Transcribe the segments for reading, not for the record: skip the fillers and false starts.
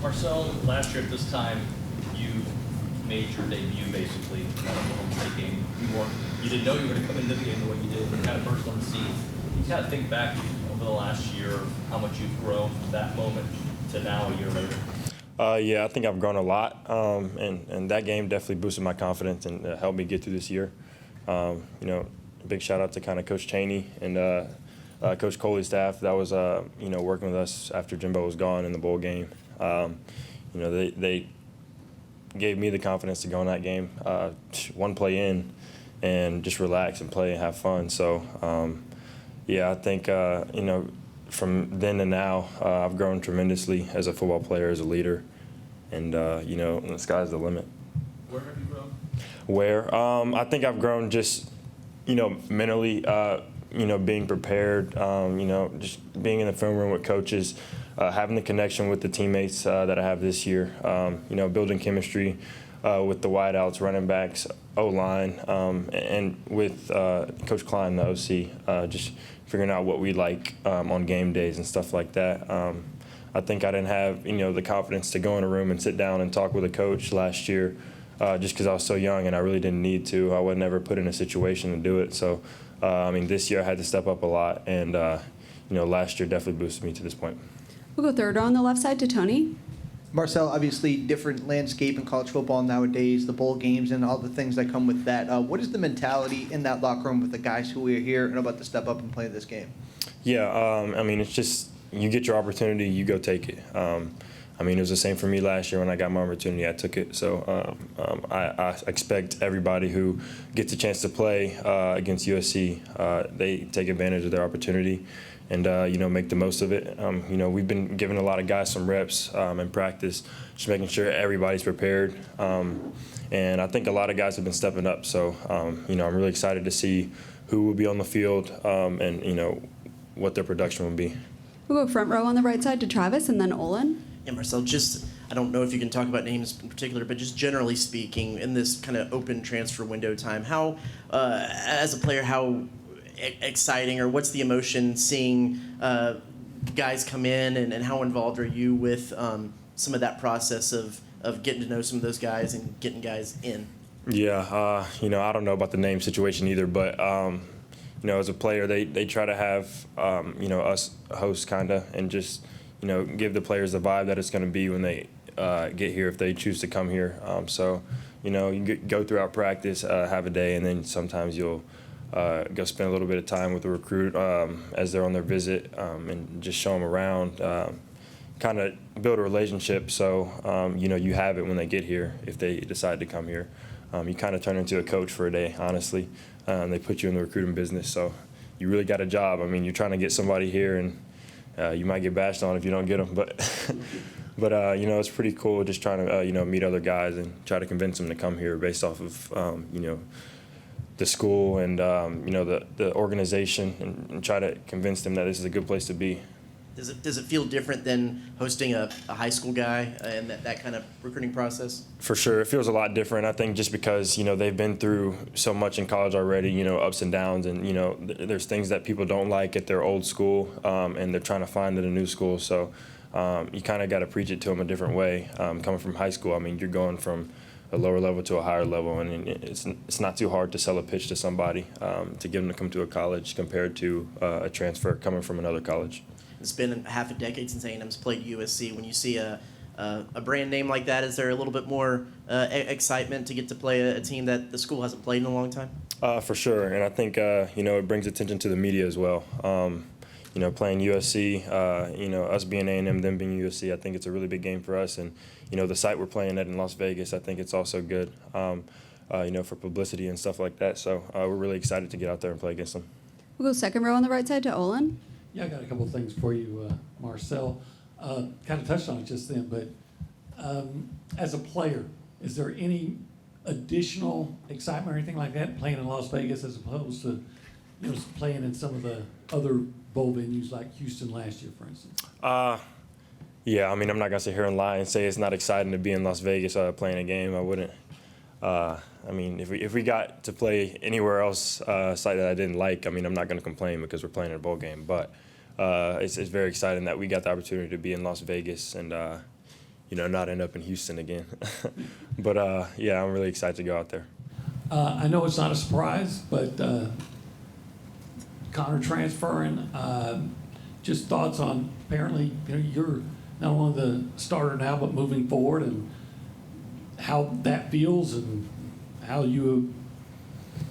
Marcel, last year at this time, you made your debut basically in that Oklahoma State game. You didn't know you were going to come into the game the way you did, but kind of burst on the scene. You kind of think back over the last year of how much you've grown from that moment to now a year later. Yeah, I think I've grown a lot, and that game definitely boosted my confidence and helped me get through this year. Big shout out to kind of Coach Chaney and Coach Coley's staff. That was working with us after Jimbo was gone in the bowl game. They gave me the confidence to go in that game, one play in, and just relax and play and have fun. So, I think from then to now, I've grown tremendously as a football player, as a leader, and the sky's the limit. Where have you grown? Where? I think I've grown just, mentally, being prepared, just being in the film room with coaches, having the connection with the teammates that I have this year, building chemistry with the wideouts, running backs, O-line, and with Coach Klein, the OC, just figuring out what we like on game days and stuff like that. I think I didn't have, the confidence to go in a room and sit down and talk with a coach last year just because I was so young and I really didn't need to. I was never put in a situation to do it. So, this year I had to step up a lot, and, last year definitely boosted me to this point. We'll go third row on the left side to Tony. Marcel, obviously different landscape in college football nowadays, the bowl games and all the things that come with that. What is the mentality in that locker room with the guys who are here and about to step up and play this game? Yeah, it's just you get your opportunity, you go take it. It was the same for me last year when I got my opportunity, I took it. So I expect everybody who gets a chance to play against USC, they take advantage of their opportunity and, make the most of it. We've been giving a lot of guys some reps in practice, just making sure everybody's prepared. And I think a lot of guys have been stepping up. So, I'm really excited to see who will be on the field and, what their production will be. We'll go front row on the right side to Travis and then Olin. Yeah, Marcel, I don't know if you can talk about names in particular, but just generally speaking, in this kind of open transfer window time, how, as a player, how exciting or what's the emotion seeing guys come in and how involved are you with some of that process of getting to know some of those guys and getting guys in? Yeah, I don't know about the name situation either, but, as a player, they try to have, us host kind of and just, give the players the vibe that it's going to be when they get here if they choose to come here. You go throughout practice, have a day, and then sometimes you'll go spend a little bit of time with the recruit as they're on their visit and just show them around, kind of build a relationship so, you have it when they get here if they decide to come here. You kind of turn into a coach for a day, honestly. They put you in the recruiting business, so you really got a job. You're trying to get somebody here, and you might get bashed on if you don't get them, but it's pretty cool just trying to meet other guys and try to convince them to come here based off of the school and the organization and try to convince them that this is a good place to be. Does it feel different than hosting a high school guy and that kind of recruiting process? For sure, it feels a lot different. I think just because they've been through so much in college already, ups and downs, and there's things that people don't like at their old school, and they're trying to find at a new school. So you kind of got to preach it to them a different way. Coming from high school, you're going from a lower level to a higher level, and it's not too hard to sell a pitch to somebody to get them to come to a college compared to a transfer coming from another college. It's been half a decade since A&M's played USC. When you see a brand name like that, is there a little bit more excitement to get to play a team that the school hasn't played in a long time? For sure, and I think it brings attention to the media as well. Playing USC, us being A&M, them being USC, I think it's a really big game for us. And the site we're playing at in Las Vegas, I think it's also good, for publicity and stuff like that. So we're really excited to get out there and play against them. We'll go second row on the right side to Olin. Yeah, I got a couple of things for you, Marcel. Kind of touched on it just then, but as a player, is there any additional excitement or anything like that playing in Las Vegas as opposed to playing in some of the other bowl venues like Houston last year, for instance? Yeah, I'm not gonna sit here and lie and say it's not exciting to be in Las Vegas playing a game. I wouldn't. If we got to play anywhere else site that I didn't like, I'm not going to complain because we're playing in a bowl game. But it's very exciting that we got the opportunity to be in Las Vegas and not end up in Houston again. But yeah, I'm really excited to go out there. I know it's not a surprise, but Connor transferring, just thoughts on apparently, you're not only the starter now, but moving forward, and how that feels and how you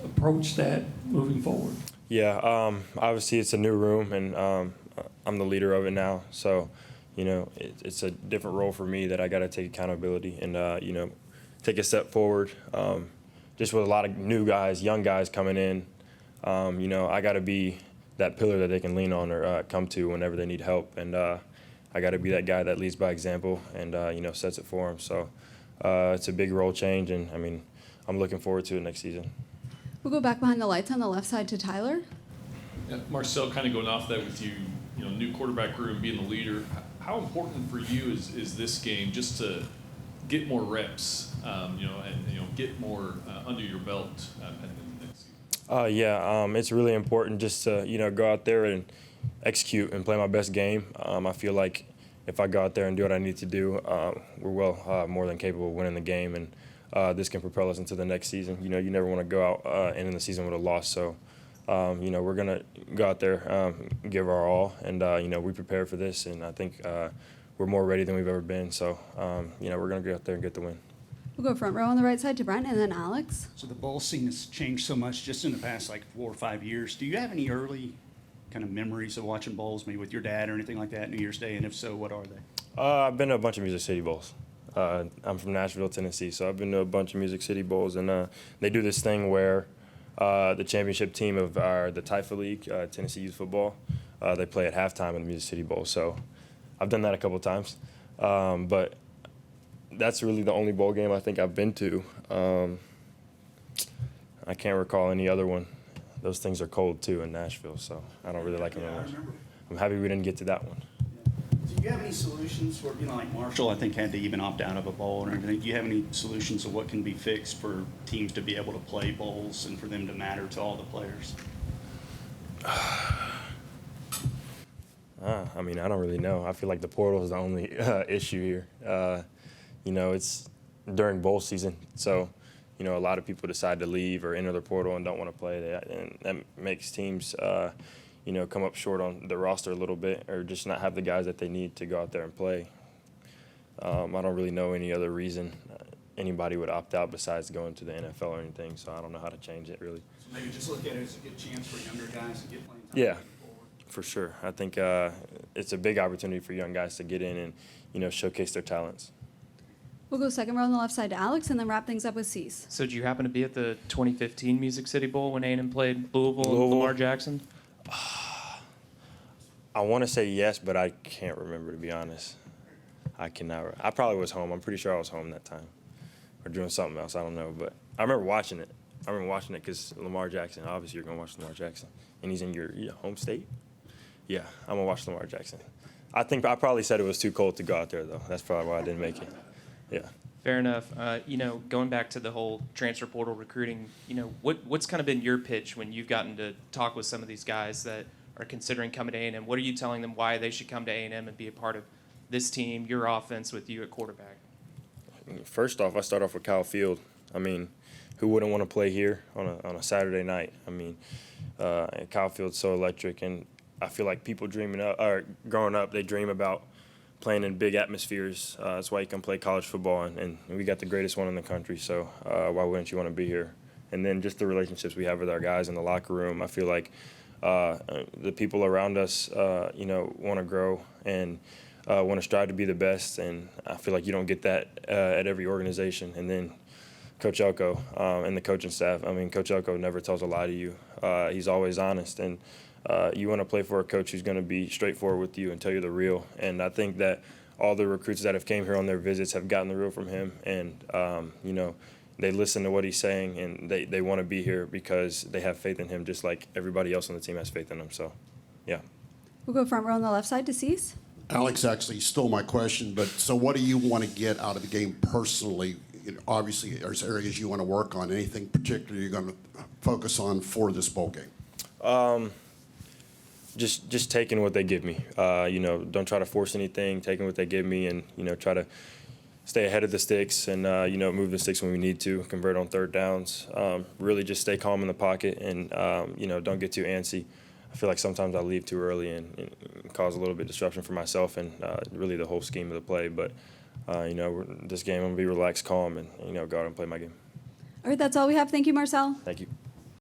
approach that moving forward. Yeah, obviously it's a new room, and I'm the leader of it now. So, it's a different role for me that I got to take accountability and, take a step forward. Just with a lot of new guys, young guys coming in, I got to be that pillar that they can lean on or come to whenever they need help. And I got to be that guy that leads by example and, sets it for them. So it's a big role change, and, I'm looking forward to it next season. We'll go back behind the lights on the left side to Tyler. Yeah, Marcel, kind of going off that with you, new quarterback room, being the leader. How important for you is this game just to get more reps, and get more under your belt heading into next season? Yeah, it's really important just to go out there and execute and play my best game. I feel like if I go out there and do what I need to do, we're well more than capable of winning the game, and this can propel us into the next season. You never want to go out and end the season with a loss. So, we're gonna go out there, give our all, and we prepare for this, and I think we're more ready than we've ever been. So, we're gonna go out there and get the win. We'll go front row on the right side to Brent, and then Alex. So the bowl scene has changed so much just in the past 4 or 5 years. Do you have any early kind of memories of watching bowls, maybe with your dad or anything like that, New Year's Day? And if so, what are they? I've been to a bunch of Music City Bowls. I'm from Nashville, Tennessee, so I've been to a bunch of Music City Bowls, and they do this thing where the championship team of the Taifa League, Tennessee Youth Football, they play at halftime in the Music City Bowl. So I've done that a couple of times, but that's really the only bowl game I think I've been to. I can't recall any other one. Those things are cold too in Nashville, so I don't really like them that much. I'm happy we didn't get to that one. Do you have any solutions for, like Marshall, I think, had to even opt out of a bowl and everything. Do you have any solutions of what can be fixed for teams to be able to play bowls and for them to matter to all the players? I don't really know. I feel like the portal is the only issue here. It's during bowl season, so, a lot of people decide to leave or enter the portal and don't want to play. And that makes teams, come up short on the roster a little bit, or just not have the guys that they need to go out there and play. I don't really know any other reason anybody would opt out besides going to the NFL or anything, so I don't know how to change it really. So maybe just look at it as a good chance for younger guys to get playing time. Yeah, for sure. I think it's a big opportunity for young guys to get in and, showcase their talents. We'll go second row on the left side to Alex, and then wrap things up with Cease. So, did you happen to be at the 2015 Music City Bowl when A&M played Louisville and Lamar Jackson? I want to say yes, but I can't remember, to be honest. I cannot. I probably was home. I'm pretty sure I was home that time, or doing something else. I don't know, but I remember watching it. Because Lamar Jackson. Obviously, you're gonna watch Lamar Jackson, and he's in your home state. Yeah, I'm gonna watch Lamar Jackson. I think I probably said it was too cold to go out there, though. That's probably why I didn't make it. Yeah. Fair enough. Going back to the whole transfer portal recruiting, what's kind of been your pitch when you've gotten to talk with some of these guys that are considering coming to A&M? What are you telling them why they should come to A&M and be a part of this team, your offense with you at quarterback? First off, I start off with Kyle Field. Who wouldn't want to play here on a Saturday night? Kyle Field's so electric, and I feel like people growing up, they dream about playing in big atmospheres. That's why you can play college football, and we got the greatest one in the country, so why wouldn't you want to be here? And then just the relationships we have with our guys in the locker room. I feel like the people around us, want to grow and want to strive to be the best, and I feel like you don't get that at every organization. And then Coach Elko and the coaching staff. Coach Elko never tells a lie to you. He's always honest, and you want to play for a coach who's going to be straightforward with you and tell you the real. And I think that all the recruits that have came here on their visits have gotten the real from him, and they listen to what he's saying, and they want to be here because they have faith in him, just like everybody else on the team has faith in him. So, yeah. We'll go front row on the left side to Cease. Alex actually stole my question, but so what do you want to get out of the game personally? Obviously, there's areas you want to work on. Anything particular you're going to focus on for this bowl game? Just taking what they give me. Don't try to force anything. Taking what they give me, and try to, stay ahead of the sticks and, move the sticks when we need to, convert on third downs. Really just stay calm in the pocket and, don't get too antsy. I feel like sometimes I leave too early and cause a little bit of disruption for myself and really the whole scheme of the play. But, this game, I'm going to be relaxed, calm, and, go out and play my game. All right, that's all we have. Thank you, Marcel. Thank you.